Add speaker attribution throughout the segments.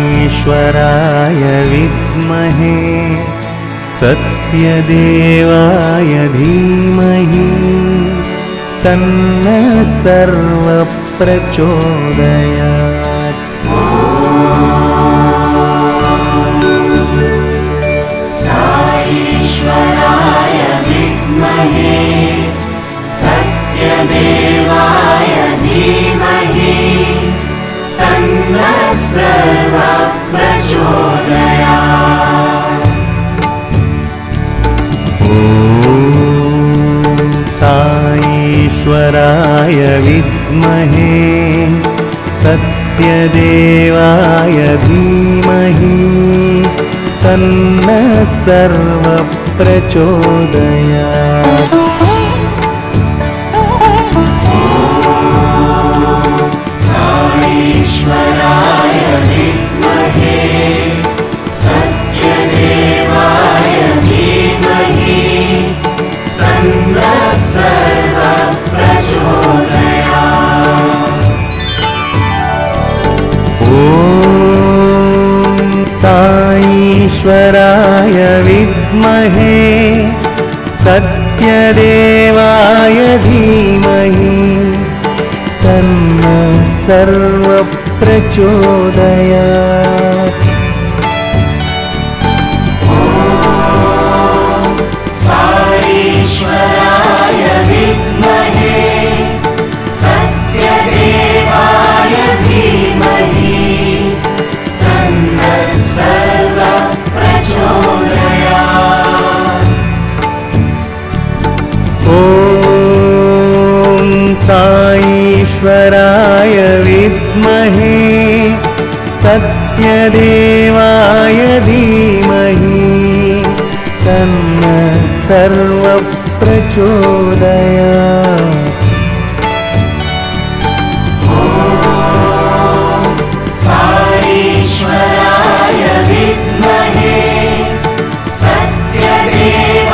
Speaker 1: साईश्वराय विद्महे सत्यदेवाय धीमहि तन्नः सर्वप्रचोदयात्।
Speaker 2: साईश्वराय विद्महे सत्यदेवाय धीमहि तन्नः सर्वप्रचोदयात्।
Speaker 1: साईश्वराय विद्महे सत्यदेवाय धीमहि तन्नः सर्वप्रचोदयात्।
Speaker 2: साईश्वराय विद्महे सत्यदेवाय धीमहि तन्नः सर्वप्रचोदयात्।
Speaker 1: साईश्वराय विद्महे सत्यदेवाय धीमहि तन्नः सर्वप्रचोदयात्।
Speaker 2: साईश्वराय विद्महे सत्यदेवाय धीमहि तन्नः सर्वप्रचोदयात्।
Speaker 1: ॐ साईश्वराय विद्महे सत्यदेवाय धीमहि तन्नः सर्वप्रचोदयात्।
Speaker 2: साईश्वराय विद्महे सत्यदेवाय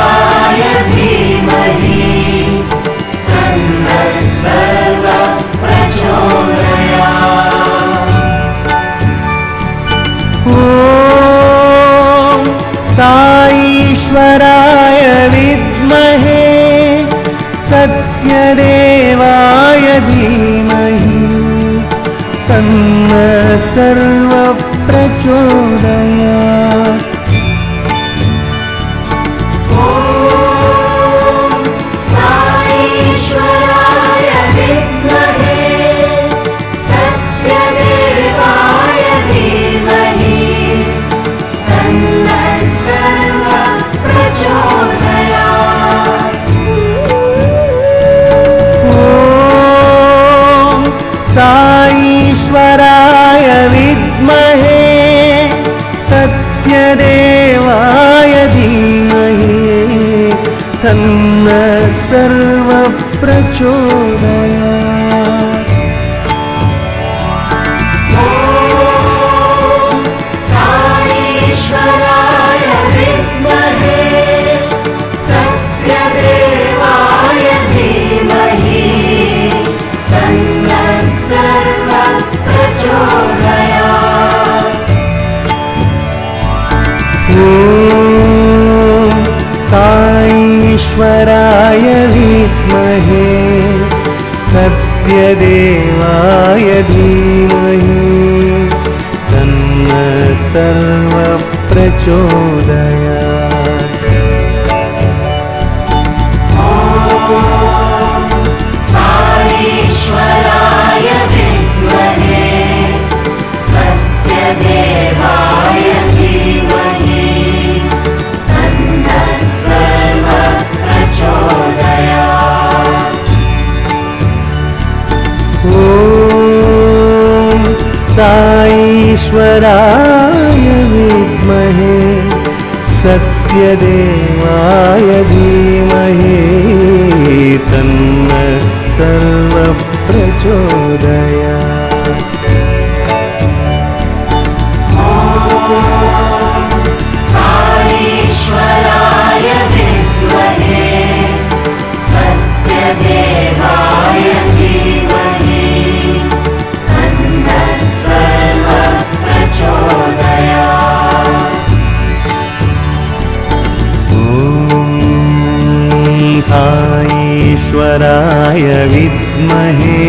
Speaker 2: धीमहि तन्नः सर्वप्रचोदयात्।
Speaker 1: ॐ साईश्वराय विद्महे सत्यदेवाय धीमहि तन्नः सर्वप्रचोदयात्।
Speaker 2: साईश्वराय विद्महे सत्यदेवाय धीमहि तन्नः सर्वप्रचोदयात्।
Speaker 1: ॐ साईश्वराय विद्महे सत्यदेवाय धीमहि तन्नः सर्वप्रचोदयात्।
Speaker 2: साईश्वराय विद्महे सत्यदेवाय धीमहि तन्नः सर्वप्रचोदयात्।
Speaker 1: ॐ साईश्वराय विद्महे सत्यदेवाय धीमहि तन्नः सर्वप्रचोदयात्।
Speaker 2: साईश्वराय विद्महे सत्यदेवाय धीमहि तन्नः सर्वप्रचोदयात्।
Speaker 1: ॐ साईश्वराय विद्महे सत्यदेवाय धीमहि तन्नः सर्वप्रचोदयात्।
Speaker 2: साईश्वराय विद्महे सत्यदेवाय धीमहि तन्नः सर्वप्रचोदयात्।
Speaker 1: विद्महे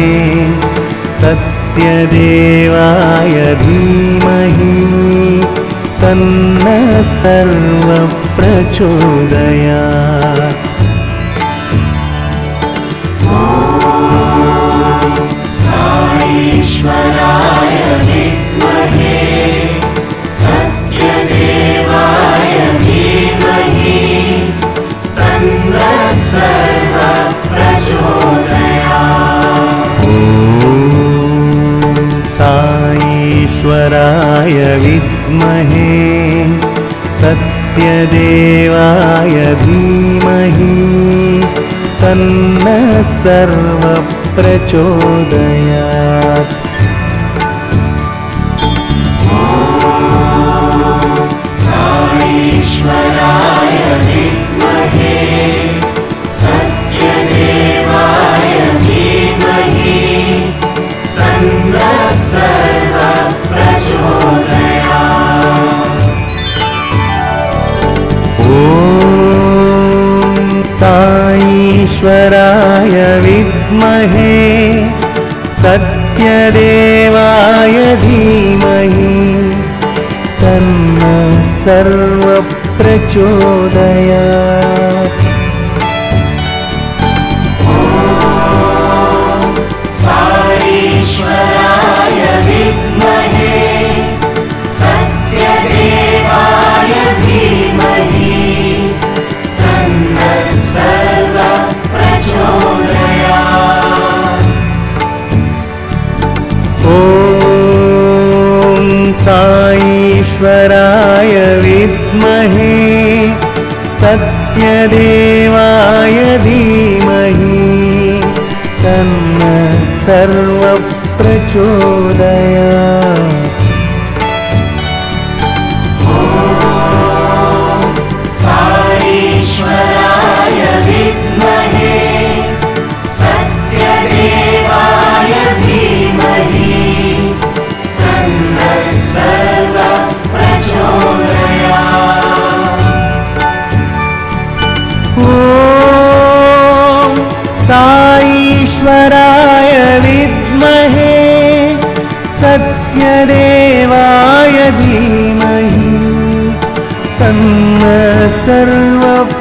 Speaker 1: सत्यदेवाय धीमहि तन्नः सर्वप्रचोदयात्।
Speaker 2: ईश्वराय विद्महे सत्यदेवाय धीमहि तन्नः सर्वप्रचोदयात्।
Speaker 1: ईश्वराय विद्महे सत्यदेवाय धीमहि तन्नः सर्वप्रचोदयात्।
Speaker 2: ईश्वराय विद्महे सत्यदेवाय धीमहि तन्नः सर्वप्रचोदयात्।
Speaker 1: ईश्वराय विद्महे सत्यदेवाय धीमहि तन्नः सर्वप्रचोदयात्।
Speaker 2: ईश्वराय विद्महे सत्यदेवाय धीमहि तन्नः सर्वप्रचोदयात्।
Speaker 1: ईश्वराय विद्महे सत्यदेवाय धीमहि तन्नः सर्वप्रचोदयात्।
Speaker 2: ईश्वराय विद्महे सत्यदेवाय धीमहि तन्नः सर्वप्रचोदयात्।
Speaker 1: ईश्वराय विद्महे सत्यदेवाय धीमहि तन्नः सर्वप्रचोदयात्।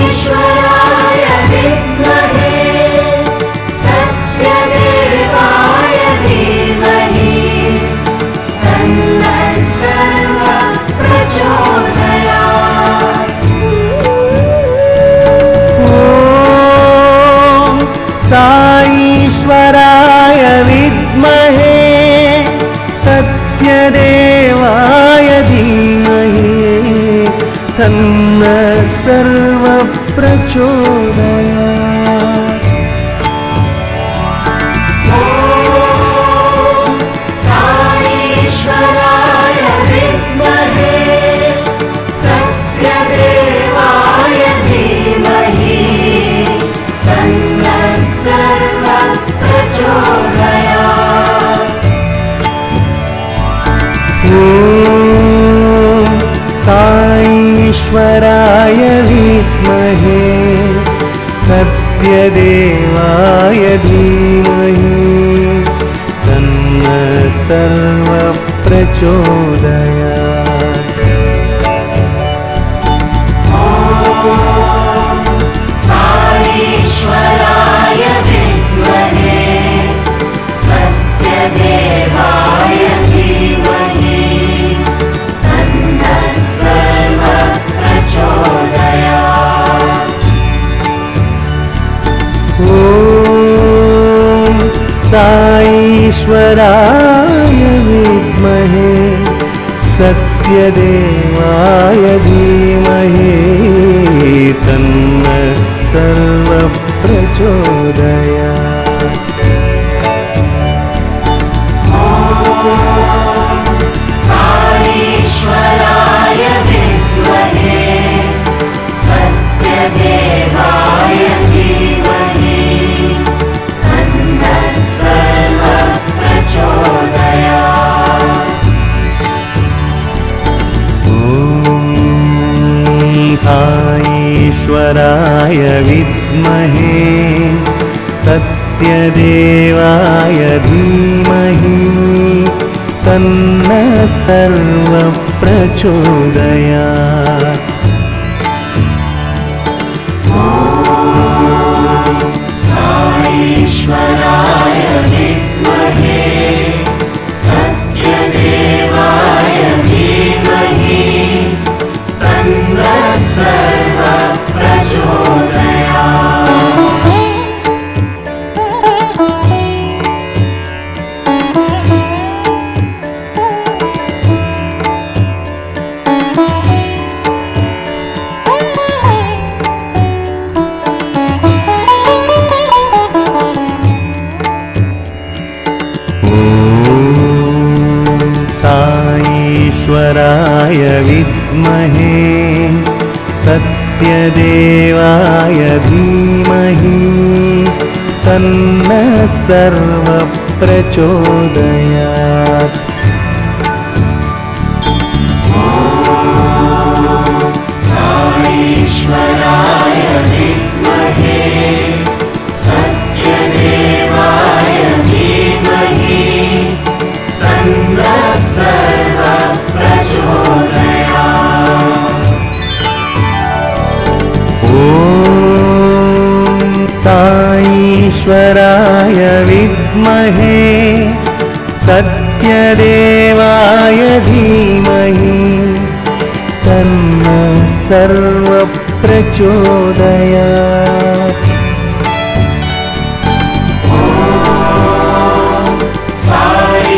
Speaker 2: ईश्वराय विद्महे सत्यदेवाय धीमहि तन्नः सर्वप्रचोदयात्।
Speaker 1: ईश्वराय विद्महे सत्यदेवाय धीमहि तन्नः सर्वप्रचोदयात्।
Speaker 2: ईश्वराय विद्महे सत्यदेवाय धीमहि तन्नः सर्वप्रचोदयात्।
Speaker 1: ईश्वराय विद्महे सत्यदेवाय धीमहि तन्नः सर्वप्रचोदयात्।
Speaker 2: ईश्वराय विद्महे सत्यदेवाय धीमहि तन्नः सर्वप्रचोदयात्।
Speaker 1: ईश्वराय विद्महे साईश्वराय विद्महे सत्यदेवाय धीमहि तन्नः सर्वप्रचोदयात्।
Speaker 2: ईश्वराय विद्महे सत्यदेवाय धीमहि तन्नः सर्वप्रचोदयात्।
Speaker 1: साईश्वराय विद्महे सत्यदेवाय धीमहि तन्नः सर्वप्रचोदयात्।
Speaker 2: साईश्वराय विद्महे सत्यदेवाय धीमहि तन्नः सर्वप्रचोदयात्।
Speaker 1: ॐ साईश्वराय विद्महे सत्यदेवाय धीमहि तन्नः सर्वप्रचोदयात्।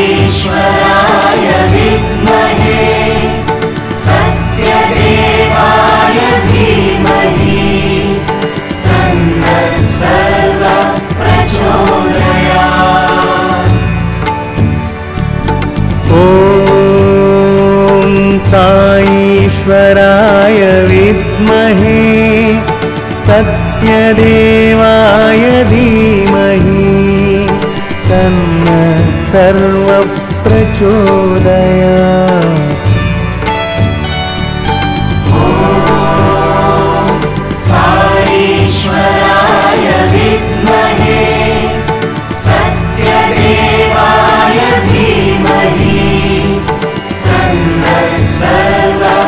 Speaker 2: साईश्वराय विद्महे सत्यदेवाय धीमहि तन्नः सर्वप्रचोदयात्।
Speaker 1: ॐ साईश्वराय विद्महे सत्यदेवाय धीमहि तन्नः सर्वप्रचोदयात्।
Speaker 2: साईश्वराय विद्महे सत्यदेवाय धीमहि तन्नः सर्वप्रचोदयात्।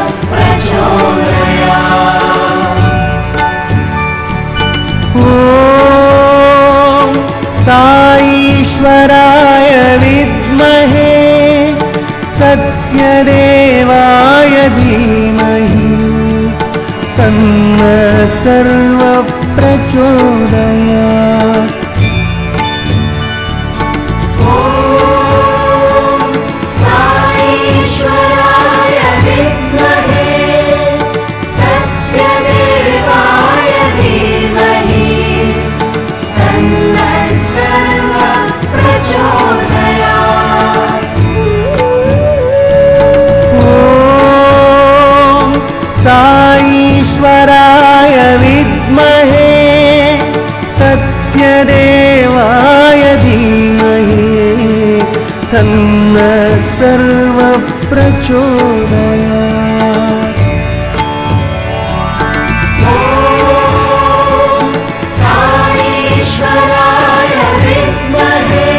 Speaker 1: ॐ साईश्वराय विद्महे सत्यदेवाय धीमहि तन्नः सर्वप्रचोदयात्।
Speaker 2: साईश्वराय विद्महे सत्यदेवाय धीमहि तन्नः सर्वप्रचोदयात्।
Speaker 1: ॐ साईश्वराय विद्महे सत्यदेवाय धीमहि तन्नः सर्वप्रचोदयात्।
Speaker 2: साईश्वराय विद्महे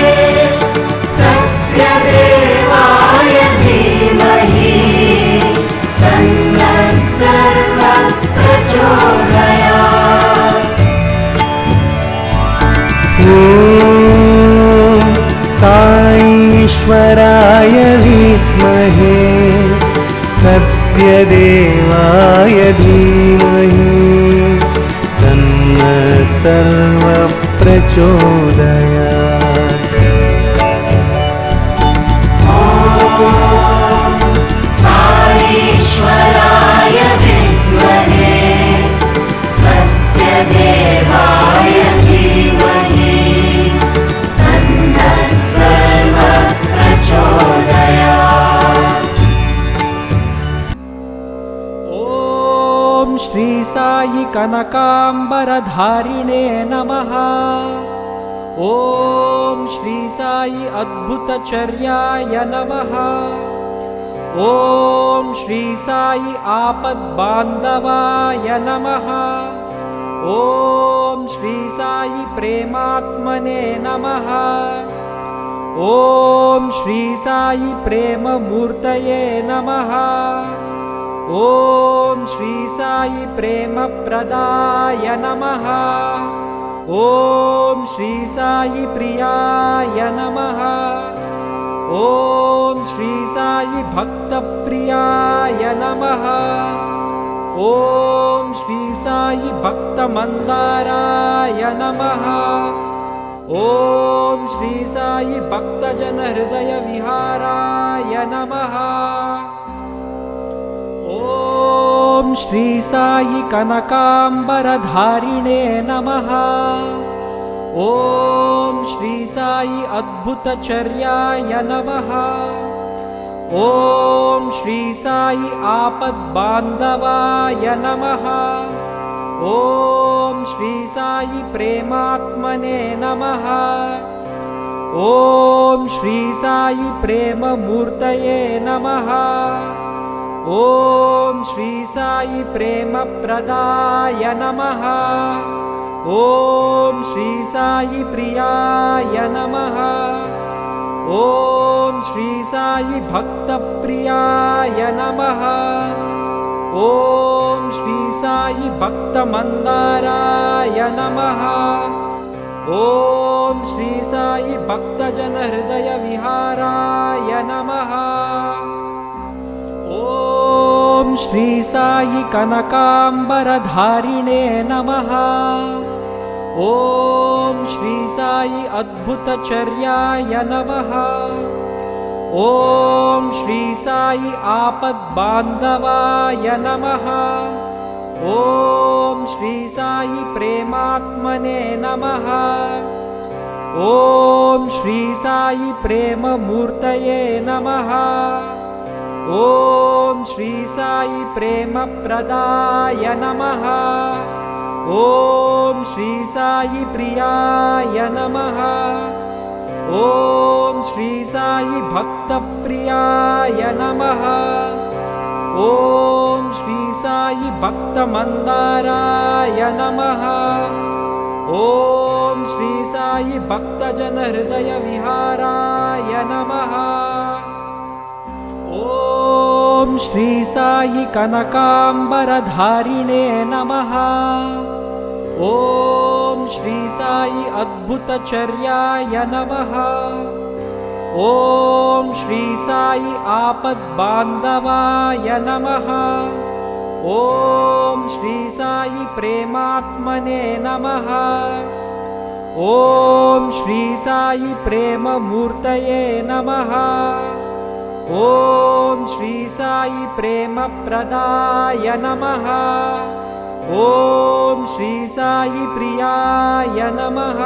Speaker 2: सत्यदेवाय धीमहि तन्नः सर्वप्रचोदयात्।
Speaker 1: ॐ साईश्वराय विद्महे सत्यदेवाय धीमहि तन्नः सर्वप्रचोदयात्।
Speaker 2: साईश्वराय विद्महे सत्यदेवाय धीमहि तन्नः सर्वप्रचोदयात्।
Speaker 3: ॐ श्री साई कनकाम्बरधारिणे नमः। ॐ श्री साई अद्भुतचर्याय नमः। ఓం శ్రీ సాయి ఆపద్బాంధవాయ నమః. ఓం శ్రీ సాయి ప్రేమాత్మనే నమః. ఓం శ్రీ సాయి ప్రేమమూర్తయే నమః. ఓం శ్రీ సాయి ప్రేమప్రదాయ నమః. ఓం శ్రీ సాయి ప్రియాయ నమః. ఓం శ్రీ సాయి భక్తప్రియాయ నమః. ఓం శ్రీ సాయి భక్తమందారాయ నమః. ఓం శ్రీ సాయి భక్తజనహృదయ విహారాయ నమః. ఓం శ్రీ సాయి కనకాంబరధారిణే నమః. ఓం శ్రీ సాయి అద్భుతచర్యాయ నమః. ఓం శ్రీ సాయి ఆపద్బాంధవాయ నమః. ఓం శ్రీ సాయి ప్రేమాత్మనే నమః. ఓం శ్రీ సాయి ప్రేమమూర్తయే నమః. ఓం శ్రీ సాయి ప్రేమప్రదాయ నమః. ఓం శ్రీ సాయి ప్రియాయ నమః. ఓం శ్రీ సాయి భక్తప్రియాయ నమః. ఓం శ్రీ సాయి భక్తమందారాయ నమః. ఓం శ్రీ సాయి భక్తజనహృదయ విహారాయ నమః. ఓం శ్రీ సాయి కనకాంబరధారిణే నమః. ఓం శ్రీ సాయి అద్భుతచర్యాయ నమః. ఓం శ్రీ సాయి ఆపద్బాంధవాయ నమః. ఓం శ్రీ సాయి ప్రేమాత్మనే నమః. ఓం శ్రీ సాయి ప్రేమమూర్తయే నమః. ఓం శ్రీ సాయి ప్రేమప్రదాయ నమః. ఓం శ్రీ సాయి ప్రియాయ నమః. ఓం శ్రీ సాయి భక్తప్రియాయ నమః. ఓం శ్రీ సాయి భక్తమందారాయ నమః. ఓం శ్రీ సాయి భక్తజనహృదయ విహారాయ నమః. ఓం శ్రీ సాయి కనకాంబరధారిణే నమః. ఓం శ్రీ సాయి అద్భుతచర్యాయ నమః. ఓం శ్రీ సాయి ఆపద్బాంధవాయ నమః. ఓం శ్రీ సాయి ప్రేమాత్మనే నమః. ఓం శ్రీ సాయి ప్రేమమూర్తయే నమః. ఓం శ్రీ సాయి ప్రేమప్రదాయ నమః. ఓం శ్రీ సాయి ప్రియాయ నమః.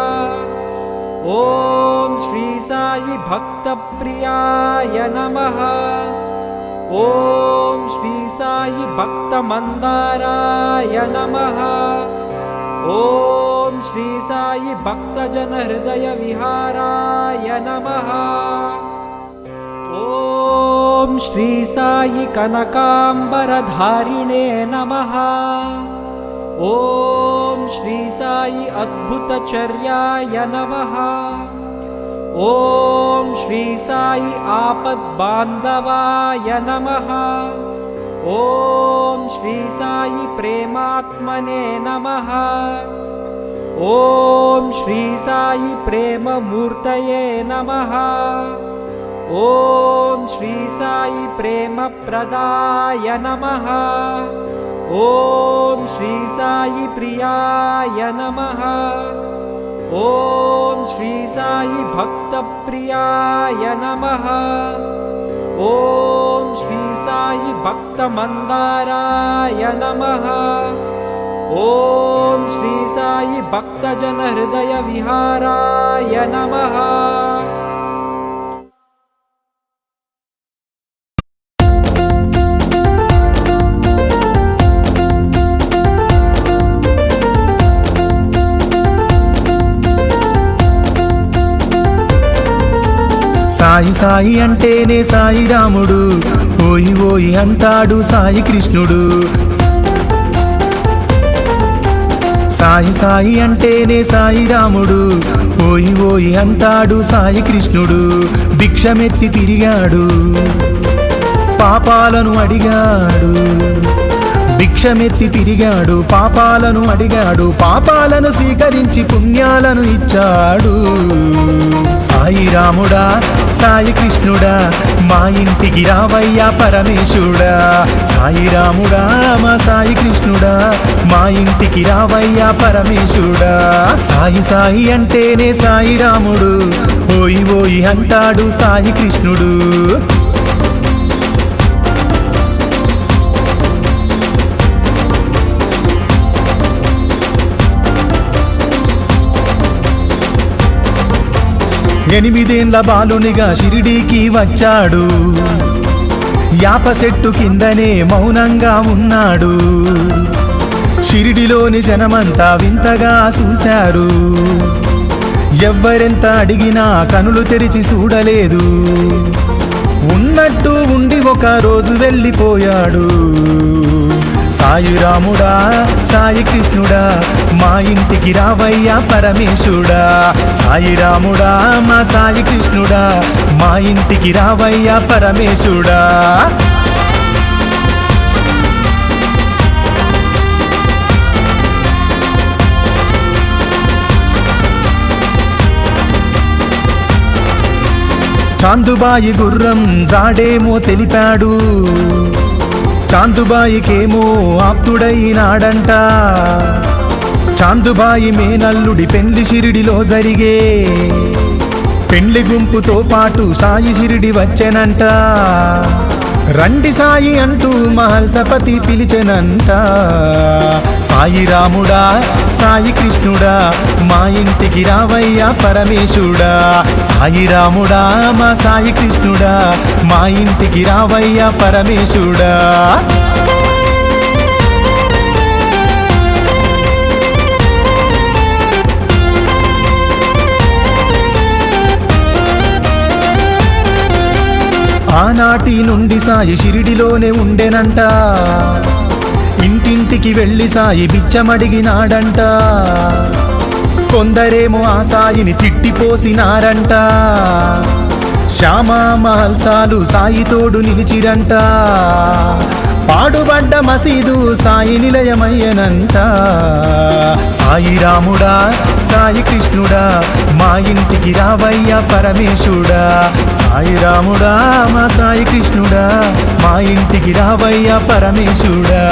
Speaker 3: ఓం శ్రీ సాయి భక్తప్రియాయ నమః. ఓం శ్రీ సాయి భక్తమందారాయ నమః. ఓం శ్రీ సాయి భక్తజనహృదయ విహారాయ నమః. ఓం శ్రీ సాయి కనకాంబరధారిణే నమః. ఓం శ్రీ సాయి అద్భుతచర్యాయ నమః. ఓం శ్రీ సాయి ఆపద్బాంధవాయ నమః. ఓం శ్రీ సాయి ప్రేమాత్మనే నమః. ఓం శ్రీ సాయి ప్రేమమూర్తయే నమః. ఓం శ్రీ సాయి ప్రేమప్రదాయ నమః. ఓం శ్రీ సాయి ప్రియాయ నమః. ఓం శ్రీ సాయి భక్తప్రియాయ నమః. ఓం శ్రీ సాయి భక్తమందారాయ నమః. ఓం శ్రీ సాయి భక్తజనహృదయ విహారాయ నమః.
Speaker 1: సాయి సాయి అంటేనే సాయి రాముడు,
Speaker 4: ఓయి ఓయి అంటాడు సాయి కృష్ణుడు. సాయి సాయి అంటేనే సాయి రాముడు. ఓయి ఓయి అంటాడు సాయి కృష్ణుడు. భిక్షమెత్తి తిరిగాడు, పాపాలను అడిగాడు. భిక్షమెత్తి తిరిగాడు, పాపాలను అడిగాడు. పాపాలను స్వీకరించి పుణ్యాలను ఇచ్చాడు. సాయి రాముడా, సాయి కృష్ణుడా, మా ఇంటికి రావయ్యా పరమేశుడా. సాయి రాముడా, మా సాయి కృష్ణుడా, మా ఇంటికి రావయ్యా పరమేశుడా. సాయి సాయి అంటేనే సాయి రాముడు. ఓయి ఓయి అంటాడు సాయి కృష్ణుడు. ఎనిమిదేండ్ల బాలునిగా షిరిడీకి వచ్చాడు. యాప చెట్టు కిందనే మౌనంగా ఉన్నాడు. షిరిడిలోని జనమంతా వింతగా చూశారు. ఎవ్వరెంత అడిగినా కనులు తెరిచి చూడలేదు. ఉన్నట్టు ఉండి ఒక రోజు వెళ్ళిపోయాడు. సాయి రాముడా, సాయి కృష్ణుడా, మా ఇంటికి రావయ్యా పరమేశుడా. సాయి రాముడా, మా సాయి కృష్ణుడా, మా ఇంటికి రావయ్యా పరమేశుడా. చాందుబాయి గుర్రం జాడేమో తెలిపాడు. చాందుబాయికేమో ఆప్తుడైనాడంట. చాందుబాయి మేనల్లుడి పెళ్లి షిరిడిలో జరిగే. పెళ్లి గుంపుతో పాటు సాయి షిరిడి వచ్చెనంట. రండి సాయి అంటూ మహల్సపతి పిలిచెనంట. సాయి రాముడా, సాయి కృష్ణుడా, మా ఇంటికి రావయ్యా పరమేశుడా. సాయి రాముడా, మా సాయి కృష్ణుడా, మా ఇంటికి రావయ్యా పరమేశుడా. ఆనాటి నుండి సాయి షిరిడిలోనే ఉండెనంట. ఇంటింటికి వెళ్ళి సాయి బిచ్చమడిగినాడంట. కొందరేమో ఆ సాయిని తిట్టిపోసినారంట. శ్యామా మహల్సాలు సాయి తోడు నిలిచిరంట. పాడుబడ్డ మసీదు సాయి నిలయమయ్యనంట. సాయి రాముడా, సాయి కృష్ణుడా, మా ఇంటికి రావయ్యా పరమేశుడా. సాయి రాముడా, మా సాయి కృష్ణుడా, మా ఇంటికి రావయ్యా పరమేశుడా.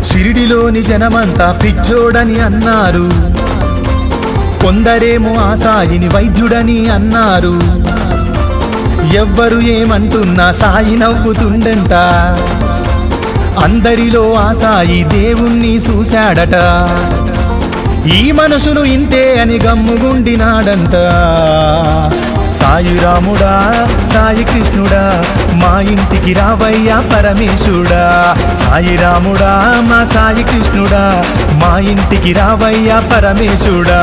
Speaker 4: షిరిడిలోని జనమంతా పిచ్చోడని అన్నారు. కొందరేమో ఆ సాయిని వైద్యుడని అన్నారు. ఎవ్వరు ఏమంటున్నా సాయి నవ్వుతుండంట. అందరిలో ఆ సాయి దేవుణ్ణి చూశాడట. ఈ మనుషులు ఇంతే అని గమ్ముగుండినాడంట. సాయి రాముడా, సాయి కృష్ణుడా, మా ఇంటికి రావయ్యా పరమేశుడా. సాయి రాముడా, మా సాయి కృష్ణుడా, మా ఇంటికి రావయ్యా పరమేశుడా.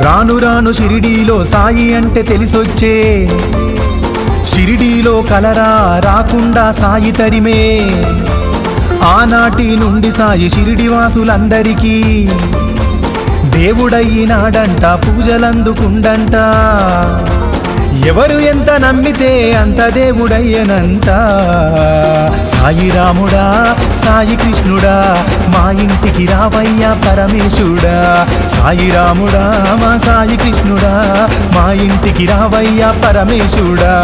Speaker 4: రాను రాను షిరిడీలో సాయి అంటే తెలిసొచ్చే. షిరిడీలో కలరా రాకుండా సాయి తరిమే. ఆనాటి నుండి సాయి షిరిడి వాసులందరికీ దేవుడయ్యినాడంట. పూజలందుకుండంట. ఎవరు ఎంత నమ్మితే అంత దేవుడయ్యనంట. సాయి రాముడా, సాయి కృష్ణుడా, మా ఇంటికి రావయ్యా పరమేశుడా. సాయి రాముడా, మా సాయి కృష్ణుడా, మా ఇంటికి రావయ్యా పరమేశుడా.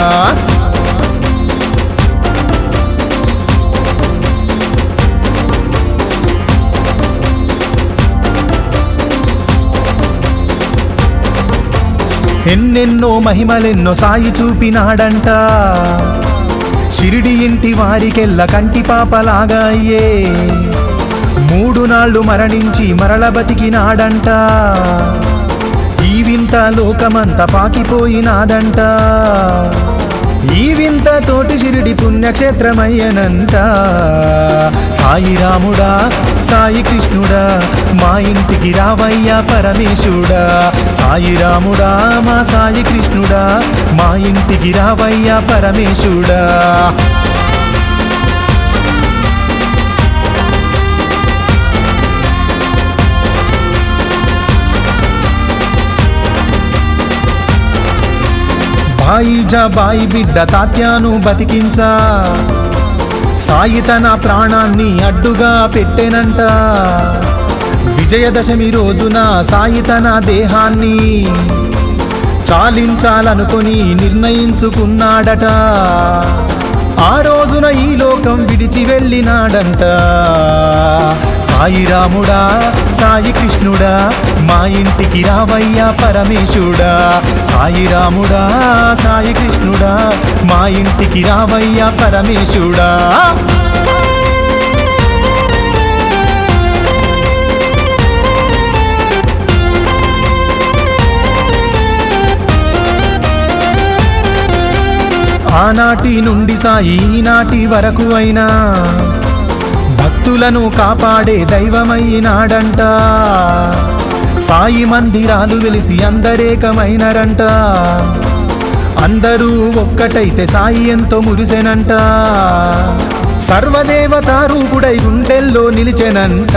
Speaker 4: ఎన్నెన్నో మహిమలెన్నో సాయి చూపినాడంట. షిరిడి ఇంటి వారికెల్ల కంటి పాపలాగా అయ్యే. 3 నాళ్ళు మరణించి మరల బతికినాడంట. ఈ వింత లోకమంతా పాకిపోయినాదంట. ఈ వింత తోటి షిరిడి పుణ్యక్షేత్రమయ్యనంట. సాయి రాముడా సాయి కృష్ణుడా మా ఇంటికి రావయ్యా పరమేశుడా. సాయి రాముడా మా సాయి కృష్ణుడా మా ఇంటికి రావయ్యా పరమేశుడా. బాయి బాయి బిడ్డ తాత్యాను బతికించా. సాయి తన ప్రాణాన్ని అడ్డుగా పెట్టెనంట. విజయదశమి రోజున సాయి తన దేహాన్ని చాలించాలనుకొని నిర్ణయించుకున్నాడట. ఆ రోజున ఈ లోకం విడిచి వెళ్ళినాడంట. సాయి రాముడా సాయి కృష్ణుడా మా ఇంటికి రావయ్యా పరమేశుడా. సాయి రాముడా సాయి కృష్ణుడా మా ఇంటికి రావయ్యా పరమేశుడా. ఆనాటి నుండి సాయి ఈనాటి వరకు అయినా భక్తులను కాపాడే దైవమైనాడంట. సాయి మందిరాలు వెలిసి అందరేకమైనరంట. అందరూ ఒక్కటైతే సాయి ఎంతో మురిసెనంట. సర్వదేవతారూపుడై గుండెల్లో నిలిచెనంట.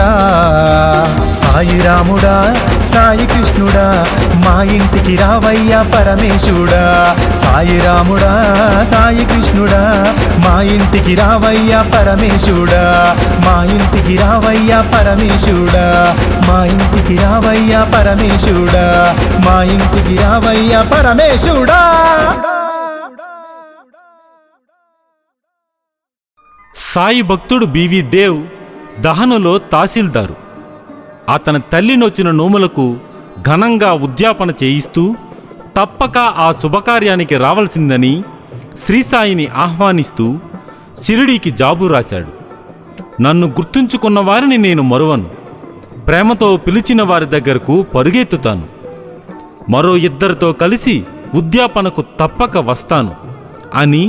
Speaker 4: సాయి రాముడా సాయి కృష్ణుడా మా ఇంటికి రావయ్యా పరమేశుడా. సాయి రాముడా సాయి కృష్ణుడా మా ఇంటికి రావయ్యా పరమేశుడా. మా ఇంటికి రావయ్యా పరమేశుడా. మా ఇంటికి రావయ్యా పరమేశుడా. మా ఇంటికి రావయ్యా పరమేశుడా.
Speaker 5: సాయి భక్తుడు బివి దేవ్ దహనులో తహసీల్దారు. అతని తల్లినొచ్చిన నోములకు ఘనంగా ఉద్యాపన చేయిస్తూ తప్పక ఆ శుభకార్యానికి రావాల్సిందని శ్రీసాయిని ఆహ్వానిస్తూ షిరిడీకి జాబు రాశాడు. నన్ను గుర్తుంచుకున్న వారిని నేను మరువను. ప్రేమతో పిలిచిన వారి దగ్గరకు పరుగెత్తుతాను. మరో 2 కలిసి ఉద్యాపనకు తప్పక వస్తాను అని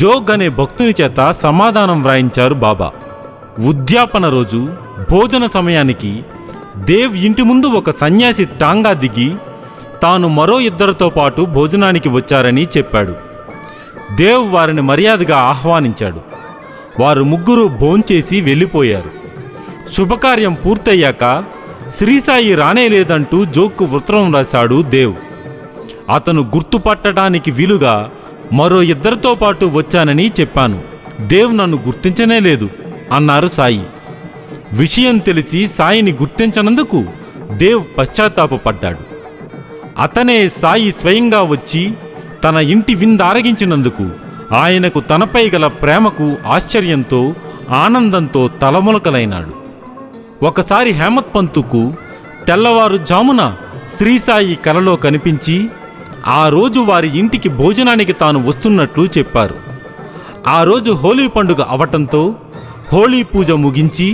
Speaker 5: జోగ్ అనే భక్తుని చేత సమాధానం వ్రాయించారు బాబా. ఉద్యాపన రోజు భోజన సమయానికి దేవ్ ఇంటి ముందు ఒక సన్యాసి టాంగా దిగి తాను మరో 2 పాటు భోజనానికి వచ్చారని చెప్పాడు. దేవ్ వారిని మర్యాదగా ఆహ్వానించాడు. వారు 3 భోంచేసి వెళ్ళిపోయారు. శుభకార్యం పూర్తయ్యాక శ్రీసాయి రానేలేదంటూ జోగ్కు ఉత్తరం రాశాడు దేవ్. అతను గుర్తుపట్టడానికి వీలుగా మరో 2 పాటు వచ్చానని చెప్పాను. దేవ్ నన్ను గుర్తించనే లేదు అన్నారు సాయి. విషయం తెలిసి సాయిని గుర్తించనందుకు దేవ్ పశ్చాత్తాపపడ్డాడు. అతనే సాయి స్వయంగా వచ్చి తన ఇంటి విందారగించినందుకు ఆయనకు తనపై గల ప్రేమకు ఆశ్చర్యంతో ఆనందంతో తలములకలైనాడు. ఒకసారి హేమత్ పంతుకు తెల్లవారుజామున శ్రీసాయి కలలో కనిపించి ఆ రోజు వారి ఇంటికి భోజనానికి తాను వస్తున్నట్లు చెప్పారు. ఆ రోజు హోలీ పండుగ అవటంతో హోలీ పూజ ముగించి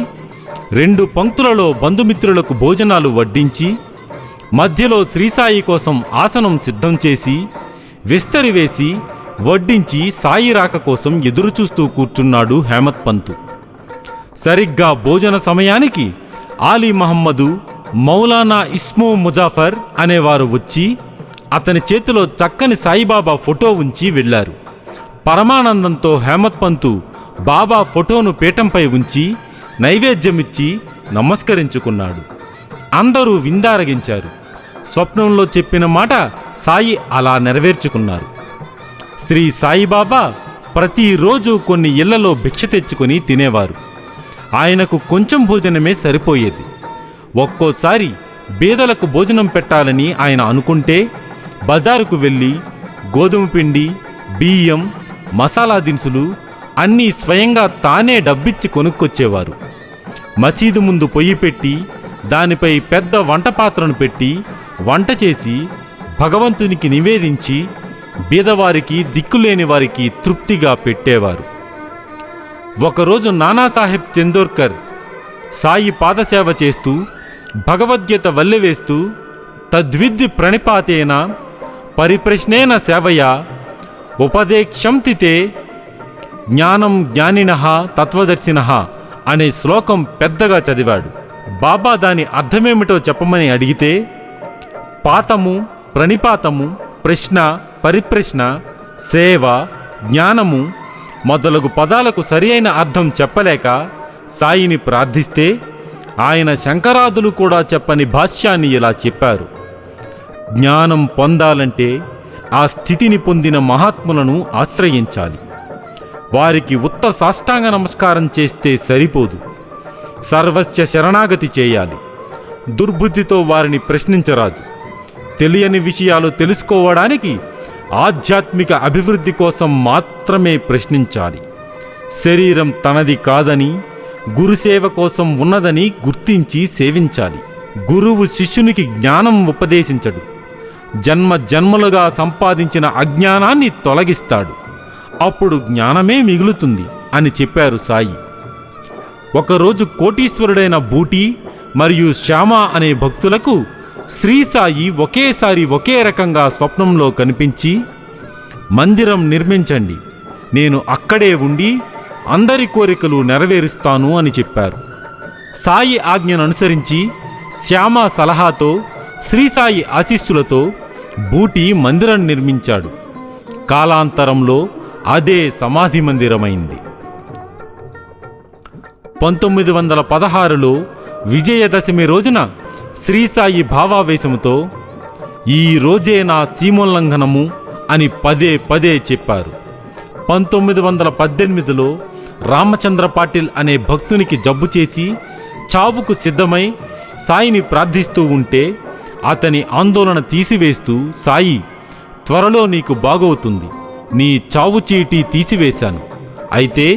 Speaker 5: 2 పంక్తులలో బంధుమిత్రులకు భోజనాలు వడ్డించి మధ్యలో శ్రీసాయి కోసం ఆసనం సిద్ధం చేసి విస్తరి వేసి వడ్డించి సాయి రాక కోసం ఎదురుచూస్తూ కూర్చున్నాడు హేమత్ పంతు. సరిగ్గా భోజన సమయానికి ఆలీ మహమ్మదు, మౌలానా ఇస్మో ముజాఫర్ అనేవారు వచ్చి అతని చేతిలో చక్కని సాయిబాబా ఫోటో ఉంచి వెళ్లారు. పరమానందంతో హేమత్ పంతు బాబా ఫోటోను పీఠంపై ఉంచి నైవేద్యమిచ్చి నమస్కరించుకున్నాడు. అందరూ విందారగించారు. స్వప్నంలో చెప్పిన మాట సాయి అలా నెరవేర్చుకున్నారు. శ్రీ సాయిబాబా ప్రతిరోజు కొన్ని ఇళ్లలో భిక్ష తెచ్చుకొని తినేవారు. ఆయనకు కొంచెం భోజనమే సరిపోయేది. ఒక్కోసారి బీదలకు భోజనం పెట్టాలని ఆయన అనుకుంటే బజారుకు వెళ్ళి గోధుమ పిండి, బియ్యం, మసాలా దినుసులు అన్నీ స్వయంగా తానే డబ్బిచ్చి కొనుక్కొచ్చేవారు. మసీదు ముందు పొయ్యి పెట్టి దానిపై పెద్ద వంట పాత్రను పెట్టి వంట చేసి భగవంతునికి నివేదించి బీదవారికి, దిక్కులేని వారికి తృప్తిగా పెట్టేవారు. ఒకరోజు నానాసాహెబ్ చందోర్కర్ సాయి పాదసేవ చేస్తూ భగవద్గీత వల్లెవేస్తూ తద్విద్ది ప్రణిపాతేన పరిప్రశ్నేన సేవయా ఉపదేక్షంతి తే జ్ఞానం జ్ఞానినః తత్వదర్శినః అనే శ్లోకం పెద్దగా చదివాడు. బాబా దాని అర్థమేమిటో చెప్పమని అడిగితే పాతము, ప్రణిపాతము, ప్రశ్న, పరిప్రశ్న, సేవ, జ్ఞానము మొదలగు పదాలకు సరియైన అర్థం చెప్పలేక సాయిని ప్రార్థిస్తే ఆయన శంకరాదులు కూడా చెప్పని భాష్యాన్ని ఇలా చెప్పారు: జ్ఞానం పొందాలంటే ఆ స్థితిని పొందిన మహాత్ములను ఆశ్రయించాలి. వారికి ఉత్త సాష్టాంగ నమస్కారం చేస్తే సరిపోదు, సర్వస్య శరణాగతి చేయాలి. దుర్బుద్ధితో వారిని ప్రశ్నించరాదు. తెలియని విషయాలు తెలుసుకోవడానికి ఆధ్యాత్మిక అభివృద్ధి కోసం మాత్రమే ప్రశ్నించాలి. శరీరం తనది కాదని, గురుసేవ కోసం ఉన్నదని గుర్తించి సేవించాలి. గురువు శిష్యునికి జ్ఞానం ఉపదేశించడు, జన్మ జన్మలుగా సంపాదించిన అజ్ఞానాన్ని తొలగిస్తాడు. అప్పుడు జ్ఞానమే మిగులుతుంది అని చెప్పారు సాయి. ఒకరోజు కోటీశ్వరుడైన బూటీ మరియు శ్యామ అనే భక్తులకు శ్రీ సాయి ఒకేసారి ఒకే రకంగా స్వప్నంలో కనిపించి, మందిరం నిర్మించండి, నేను అక్కడే ఉండి అందరి కోరికలు నెరవేరుస్తాను అని చెప్పారు. సాయి ఆజ్ఞను అనుసరించి శ్యామ సలహాతో, శ్రీ సాయి ఆశీస్సులతో బూటీ మందిరం నిర్మించాడు. కాలాంతరంలో అదే సమాధి మందిరమైంది. 1916లో విజయదశమి రోజున శ్రీసాయి భావావేశంతో ఈ రోజే నా సీమోల్లంఘనము అని పదే పదే చెప్పారు. 1918లో రామచంద్ర పాటిల్ అనే భక్తునికి జబ్బు చేసి చావుకు సిద్ధమై సాయిని ప్రార్థిస్తూ ఉంటే అతని ఆందోళన తీసివేస్తూ, సాయి, త్వరలో నీకు బాగవుతుంది, నీ చావు చీటీ తీసివేశాను, అయితే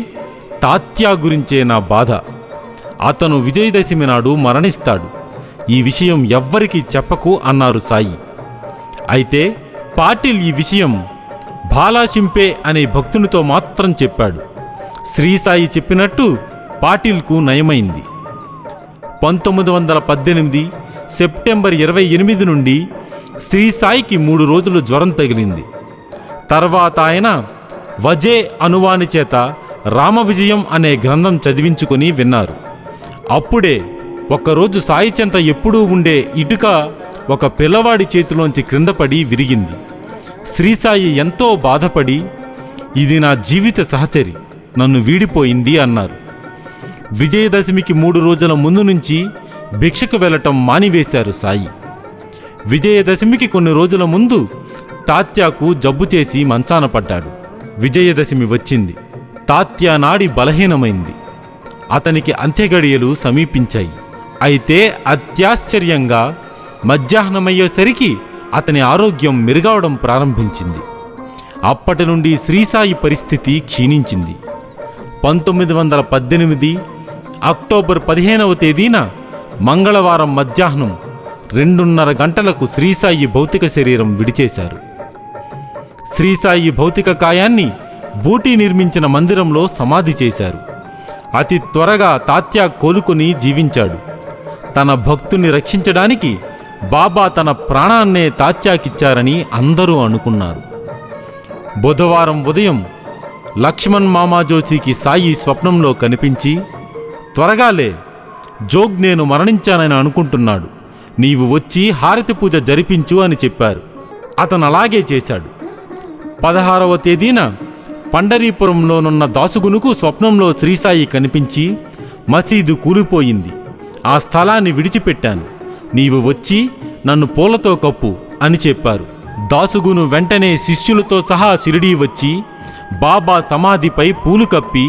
Speaker 5: తాత్యా గురించే నా బాధ, అతను విజయదశమి నాడు మరణిస్తాడు, ఈ విషయం ఎవ్వరికీ చెప్పకు అన్నారు సాయి. అయితే పాటిల్ ఈ విషయం బాలాషింపే అనే భక్తునితో మాత్రం చెప్పాడు. శ్రీసాయి చెప్పినట్టు పాటిల్కు నయమైంది. 1918 సెప్టెంబర్ 28 నుండి శ్రీసాయికి 3 రోజులు జ్వరం తగిలింది. తర్వాత ఆయన వజే అనువాని చేత రామవిజయం అనే గ్రంథం చదివించుకుని విన్నారు. అప్పుడే ఒకరోజు సాయి చెంత ఎప్పుడూ ఉండే ఇటుక ఒక పిల్లవాడి చేతిలోంచి క్రిందపడి విరిగింది. శ్రీసాయి ఎంతో బాధపడి, ఇది నా జీవిత సహచరి, నన్ను వీడిపోయింది అన్నారు. విజయదశమికి 3 రోజుల ముందు నుంచి భిక్షకు వెళ్లటం మానివేశారు సాయి. విజయదశమికి కొన్ని రోజుల ముందు తాత్యాకు జబ్బు చేసి మంచాన పడ్డాడు. విజయదశమి వచ్చింది. తాత్యా నాడి బలహీనమైంది. అతనికి అంత్యగడియలు సమీపించాయి. అయితే అత్యాశ్చర్యంగా మధ్యాహ్నమయ్యేసరికి అతని ఆరోగ్యం మెరుగవడం ప్రారంభించింది. అప్పటి నుండి శ్రీసాయి పరిస్థితి క్షీణించింది. 1918 అక్టోబర్ 15వ తేదీన మంగళవారం మధ్యాహ్నం 2:30 గంటలకు శ్రీసాయి భౌతిక శరీరం విడిచేశారు. శ్రీసాయి భౌతిక కాయాన్ని బూటీ నిర్మించిన మందిరంలో సమాధి చేశారు. అతి త్వరగా తాత్యా కోలుకొని జీవించాడు. తన భక్తుని రక్షించడానికి బాబా తన ప్రాణాన్నే తాత్యాకిచ్చారని అందరూ అనుకున్నారు. బుధవారం ఉదయం లక్ష్మణ్ మామాజోషికి సాయి స్వప్నంలో కనిపించి, త్వరగాలే, జోగ్ నేను మరణించానని అనుకుంటున్నాడు, నీవు వచ్చి హారతి పూజ జరిపించు అని చెప్పారు. అతను అలాగే చేశాడు. 16వ తేదీన పండరీపురంలోనున్న దాసుగునుకు స్వప్నంలో శ్రీసాయి కనిపించి, మసీదు కూలిపోయింది, ఆ స్థలాన్ని విడిచిపెట్టాను, నీవు వచ్చి నన్ను పూలతో కప్పు అని చెప్పారు. దాసుగును వెంటనే శిష్యులతో సహా షిరిడీ వచ్చి బాబా సమాధిపై పూలు కప్పి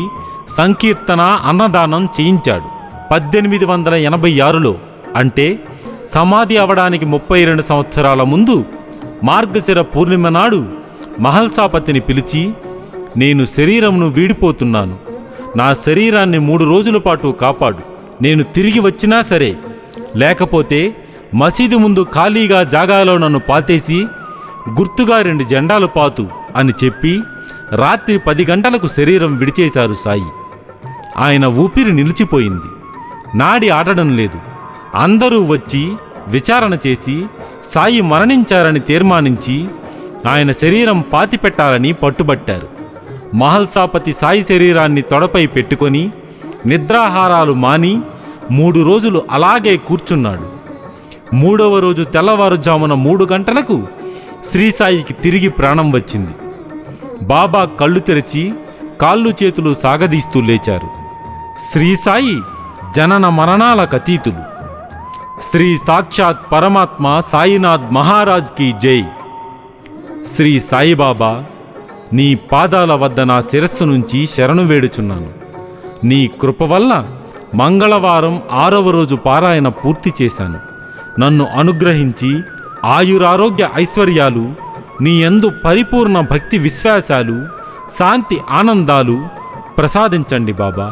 Speaker 5: సంకీర్తన, అన్నదానం చేయించాడు. 1886లో అంటే సమాధి అవడానికి 32 సంవత్సరాల ముందు మార్గశిర పూర్ణిమ నాడు మహల్సాపతిని పిలిచి, నేను శరీరమును వీడిపోతున్నాను, నా శరీరాన్ని 3 రోజుల పాటు కాపాడు, నేను తిరిగి వచ్చినా సరే, లేకపోతే మసీదు ముందు ఖాళీగా జాగాలో నన్ను పాతేసి గుర్తుగా 2 జెండాలు పాతు అని చెప్పి రాత్రి 10 గంటలకు శరీరం విడిచేశారు సాయి. ఆయన ఊపిరి నిలిచిపోయింది. నాడి ఆడడం లేదు. అందరూ వచ్చి విచారణ చేసి సాయి మరణించారని తీర్మానించి ఆయన శరీరం పాతిపెట్టాలని పట్టుబట్టారు. మహల్సాపతి సాయి శరీరాన్ని తొడపై పెట్టుకొని నిద్రాహారాలు మాని 3 రోజులు అలాగే కూర్చున్నాడు. 3వ రోజు తెల్లవారుజామున 3 గంటలకు శ్రీసాయికి తిరిగి ప్రాణం వచ్చింది. బాబా కళ్ళు తెరిచి కాళ్ళు చేతులు సాగదీస్తూ లేచారు. శ్రీసాయి జనన మరణాలకు అతీతులు. శ్రీ సాక్షాత్ పరమాత్మ సాయినాథ్ మహారాజ్ కీ జై. శ్రీ సాయిబాబా, నీ పాదాల వద్ద నా శిరస్సు నుంచి శరణు వేడుచున్నాను. నీ కృప వల్ల మంగళవారం 6వ రోజు పారాయణ పూర్తి చేశాను. నన్ను అనుగ్రహించి ఆయురారోగ్య ఐశ్వర్యాలు, నీ యందు పరిపూర్ణ భక్తి విశ్వాసాలు, శాంతి ఆనందాలు ప్రసాదించండి బాబా.